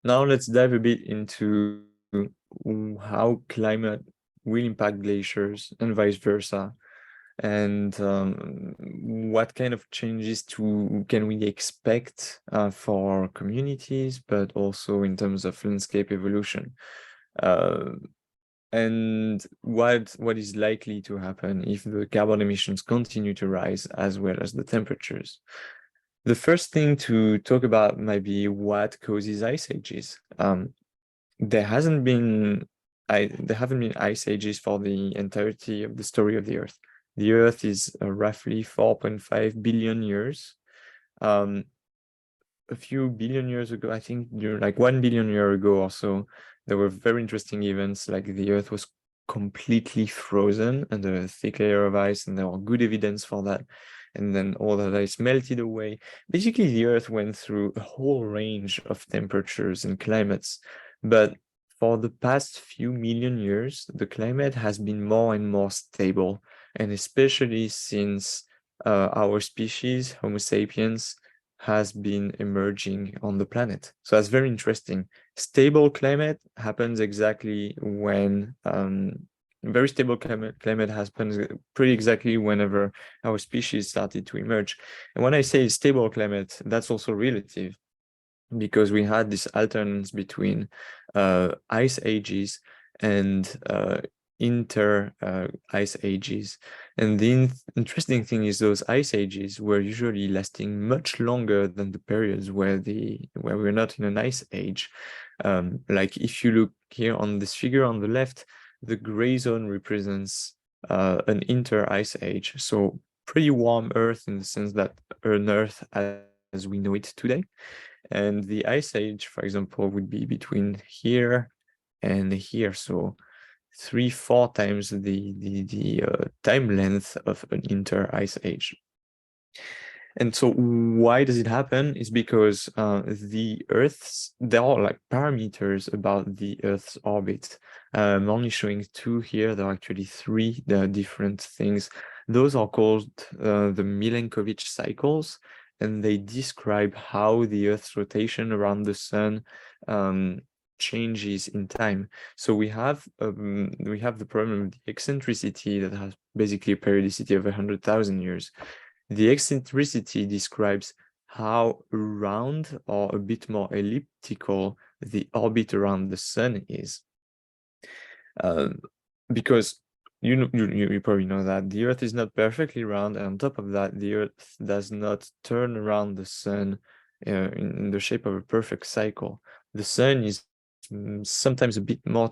Now let's dive a bit into how climate will impact glaciers and vice versa, and what kind of changes can we expect for communities, but also in terms of landscape evolution, uh, and what is likely to happen if the carbon emissions continue to rise as well as the temperatures. The first thing to talk about might be what causes ice ages. There hasn't been there haven't been ice ages for the entirety of the story of the Earth. The Earth is roughly 4.5 billion years. Um, a few billion years ago, I think like 1 billion year ago or so, there were very interesting events, like the Earth was completely frozen under a thick layer of ice, and there were good evidence for that. And then all that ice melted away. Basically, the Earth went through a whole range of temperatures and climates. But for the past few million years, the climate has been more and more stable. And especially since our species, Homo sapiens, has been emerging on the planet. So that's very interesting. Stable climate happens exactly when very stable climate happens pretty exactly whenever our species started to emerge. And when I say stable climate, that's also relative, because we had this alternance between ice ages and inter ice ages. And the interesting thing is those ice ages were usually lasting much longer than the periods where we're not in an ice age. Like if you look here on this figure on the left, the gray zone represents an inter ice age. So pretty warm Earth in the sense that an Earth as we know it today. And the ice age, for example, would be between here and here. So 3-4 times the time length of an inter ice age. And so why does it happen? Is because there are like parameters about the Earth's orbit. I'm only showing 2 here. There are actually 3 different things. Those are called the Milankovitch cycles, and they describe how the Earth's rotation around the sun changes in time. So we have the problem of the eccentricity that has basically a periodicity of 100,000 years. The eccentricity describes how round or a bit more elliptical the orbit around the sun is. Because you probably know that the Earth is not perfectly round, and on top of that, the Earth does not turn around the sun in the shape of a perfect cycle. The sun is sometimes a bit more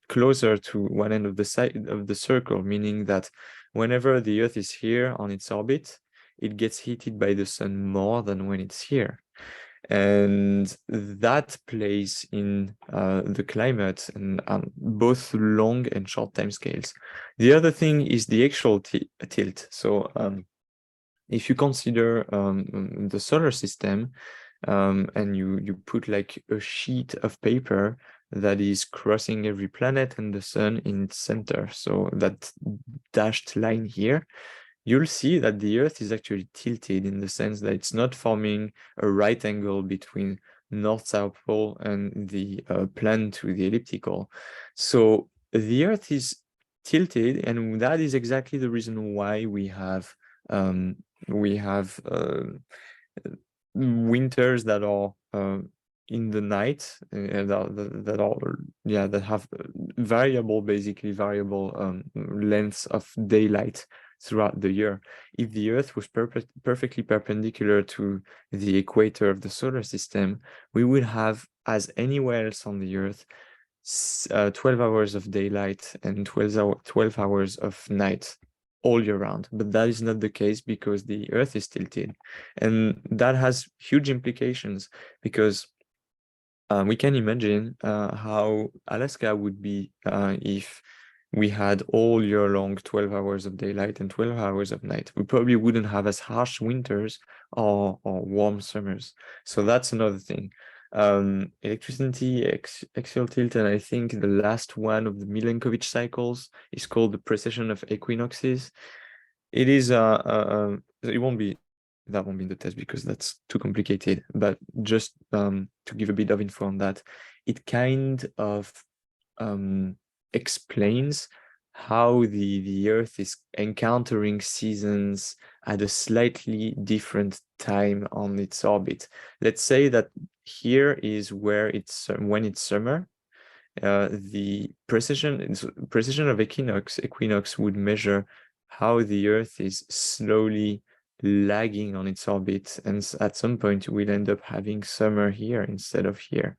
closer to one end of the side of the circle, meaning that whenever the Earth is here on its orbit, it gets heated by the sun more than when it's here. And that plays in the climate and both long and short time scales. The other thing is the axial tilt. So if you consider the solar system, and you put like a sheet of paper that is crossing every planet and the sun in its center, so that dashed line here, you'll see that the Earth is actually tilted in the sense that it's not forming a right angle between North-South Pole and the plan to the elliptical. So the Earth is tilted, and that is exactly the reason why we have winters that are in the night, that have basically variable lengths of daylight throughout the year. If the Earth was perfectly perpendicular to the equator of the solar system, we would have, as anywhere else on the Earth, 12 hours of daylight and 12 hours of night all year round. But that is not the case because the Earth is tilted. And that has huge implications, because we can imagine how Alaska would be if we had all year long 12 hours of daylight and 12 hours of night. We probably wouldn't have as harsh winters or warm summers. So that's another thing. Electricity, axial tilt, and I think the last one of the Milankovitch cycles is called the precession of equinoxes. It is it won't be that won't be in the test because that's too complicated, but just to give a bit of info on that, it kind of explains how the Earth is encountering seasons at a slightly different time on its orbit. Let's say that here is where it's when it's summer. The precession of equinox would measure how the Earth is slowly lagging on its orbit, and at some point we'll end up having summer here instead of here.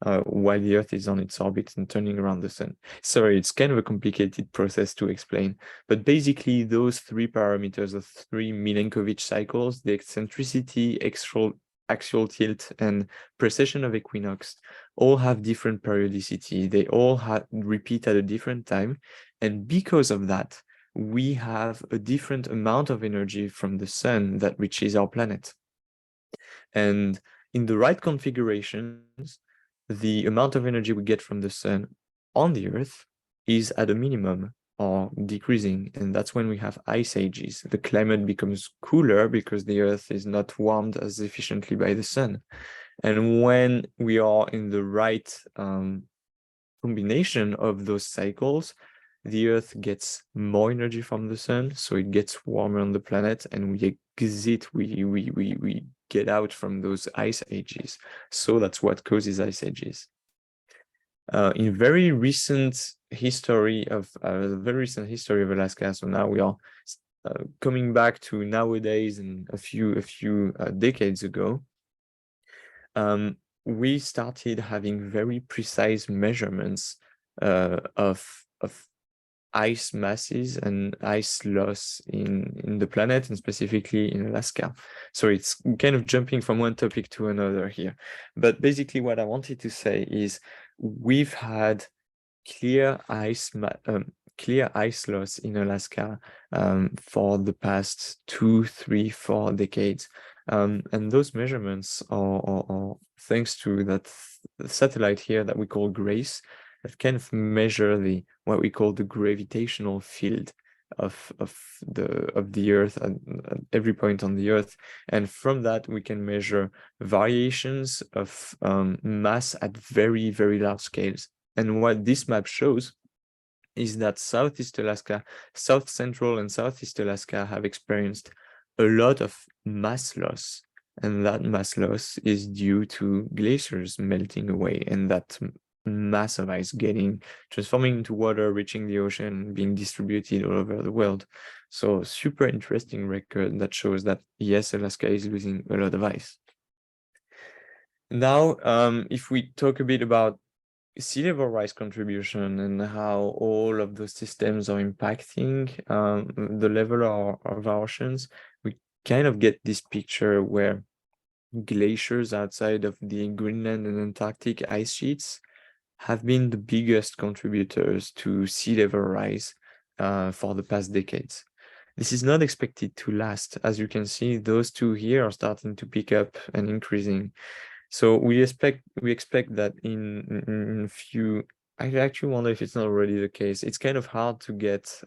While the Earth is on its orbit and turning around the sun. Sorry, it's kind of a complicated process to explain, but basically those three parameters, the three Milankovitch cycles, the eccentricity, axial tilt, and precession of equinox, all have different periodicity. They all repeat at a different time, and because of that, we have a different amount of energy from the sun that reaches our planet. And in the right configurations, the amount of energy we get from the sun on the Earth is at a minimum or decreasing, and that's when we have ice ages. The climate becomes cooler because the Earth is not warmed as efficiently by the sun. And when we are in the right combination of those cycles, the Earth gets more energy from the sun, so it gets warmer on the planet, and we get out from those ice ages. So that's what causes ice ages. In very recent history of Alaska, so now we are coming back to nowadays and a few decades ago, we started having very precise measurements of ice masses and ice loss in the planet, and specifically in Alaska. So it's kind of jumping from one topic to another here. But basically what I wanted to say is we've had clear ice loss in Alaska for the past 2, 3, 4 decades. And those measurements are thanks to that satellite here that we call GRACE, that kind of measure what we call the gravitational field of the Earth at every point on the Earth, and from that we can measure variations of mass at very, very large scales. And what this map shows is that Southeast Alaska, South Central and Southeast Alaska have experienced a lot of mass loss, and that mass loss is due to glaciers melting away, and that mass of ice transforming into water, reaching the ocean, being distributed all over the world. So super interesting record that shows that yes, Alaska is losing a lot of ice. Now, if we talk a bit about sea level rise contribution and how all of those systems are impacting the level of our oceans, we kind of get this picture where glaciers outside of the Greenland and Antarctic ice sheets have been the biggest contributors to sea level rise for the past decades. This is not expected to last. As you can see, those two here are starting to pick up and increasing. So we expect that in a few. I actually wonder if it's not already the case. It's kind of hard to get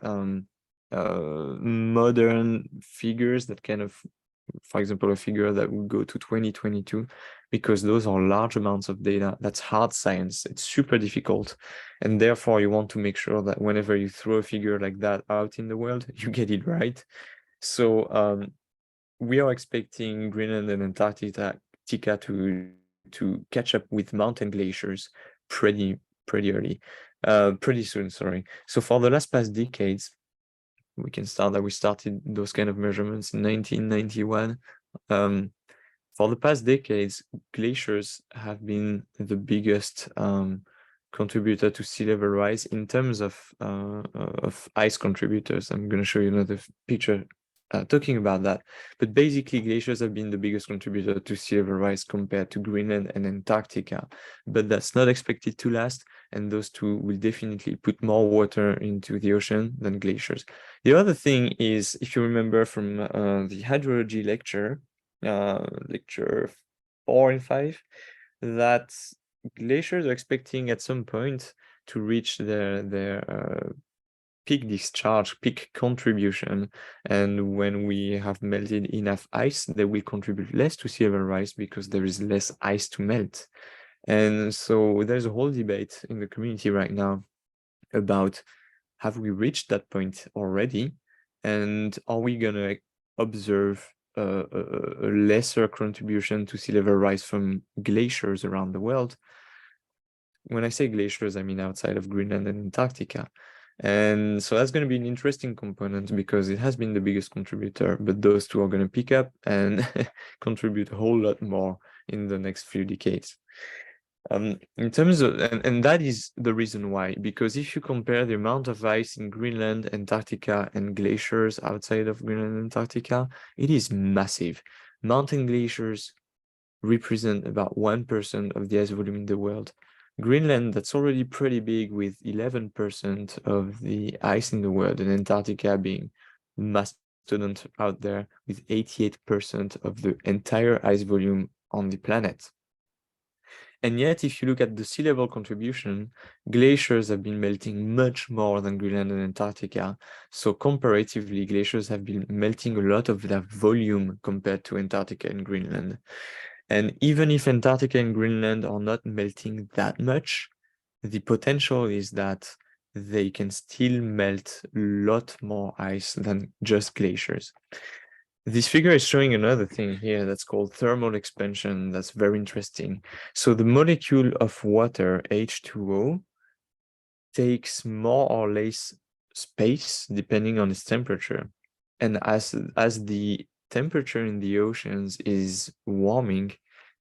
modern figures that kind of, for example, a figure that would go to 2022, because those are large amounts of data. That's hard science. It's super difficult. And therefore, you want to make sure that whenever you throw a figure like that out in the world, you get it right. So we are expecting Greenland and Antarctica to catch up with mountain glaciers pretty soon, sorry. So for the past decades, we can start that we started those kind of measurements in 1991. For the past decades, glaciers have been the biggest contributor to sea level rise in terms of ice contributors. I'm going to show you another picture talking about that. But basically, glaciers have been the biggest contributor to sea level rise compared to Greenland and Antarctica. But that's not expected to last, and those two will definitely put more water into the ocean than glaciers. The other thing is, if you remember from the hydrology lecture 4 and 5, that glaciers are expecting at some point to reach their peak discharge, peak contribution, and when we have melted enough ice, they will contribute less to sea level rise because there is less ice to melt. And so there's a whole debate in the community right now about, have we reached that point already? And are we gonna observe a lesser contribution to sea level rise from glaciers around the world? When I say glaciers, I mean outside of Greenland and Antarctica. And so that's going to be an interesting component because it has been the biggest contributor, but those two are going to pick up and contribute a whole lot more in the next few decades. In terms of, and that is the reason why, because if you compare the amount of ice in Greenland, Antarctica, and glaciers outside of Greenland and Antarctica, it is massive. Mountain glaciers represent about 1% of the ice volume in the world. Greenland, that's already pretty big with 11% of the ice in the world, and Antarctica being mastodont out there with 88% of the entire ice volume on the planet. And yet, if you look at the sea level contribution, glaciers have been melting much more than Greenland and Antarctica. So comparatively, glaciers have been melting a lot of their volume compared to Antarctica and Greenland. And even if Antarctica and Greenland are not melting that much, the potential is that they can still melt a lot more ice than just glaciers. This figure is showing another thing here that's called thermal expansion. That's very interesting. So the molecule of water, H2O, takes more or less space depending on its temperature. And as the temperature in the oceans is warming,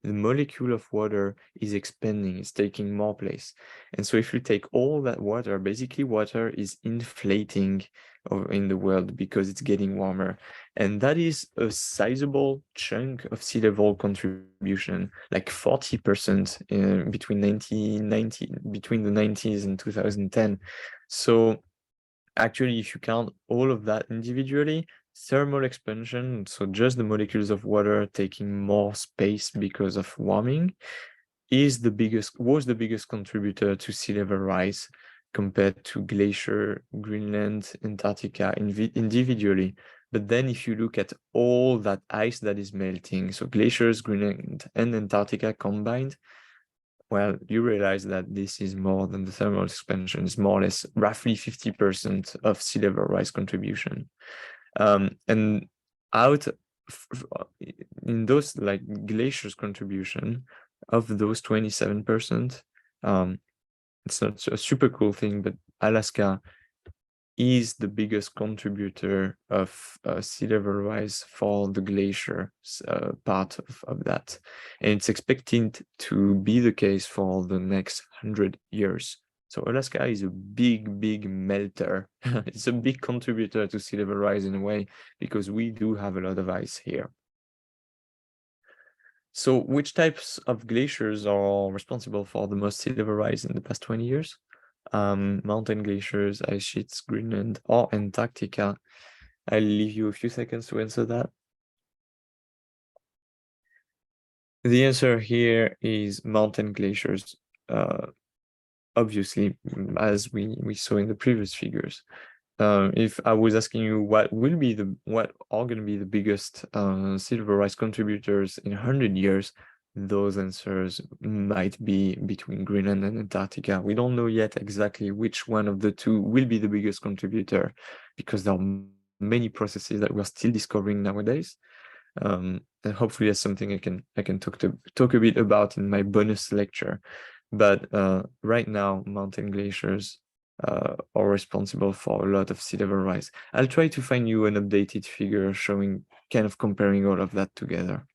the molecule of water is expanding, it's taking more place. And so if you take all that water, basically water is inflating in the world because it's getting warmer. And that is a sizable chunk of sea level contribution, like 40% between between the 90s and 2010. So actually, if you count all of that individually, thermal expansion, so just the molecules of water taking more space because of warming, was the biggest contributor to sea level rise compared to glacier, Greenland, Antarctica individually. But then if you look at all that ice that is melting, so glaciers, Greenland, and Antarctica combined, well, you realize that this is more than the thermal expansion. It's more or less roughly 50% of sea level rise contribution. And out in those like glaciers contribution of those 27%, it's not a super cool thing, but Alaska is the biggest contributor of sea level rise for the glacier part of that. And it's expected to be the case for the next 100 years. So Alaska is a big melter. It's a big contributor to sea level rise in a way, because we do have a lot of ice here. So which types of glaciers are responsible for the most sea level rise in the past 20 years? Mountain glaciers, ice sheets, Greenland, or Antarctica? I'll leave you a few seconds to answer that. The answer here is mountain glaciers, obviously, as we saw in the previous figures. If I was asking you what are going to be the biggest sea level rise contributors in 100 years, those answers might be between Greenland and Antarctica. We don't know yet exactly which one of the two will be the biggest contributor, because there are many processes that we're still discovering nowadays. And hopefully that's something I can talk a bit about in my bonus lecture. But right now, mountain glaciers are responsible for a lot of sea level rise. I'll try to find you an updated figure showing, kind of comparing all of that together.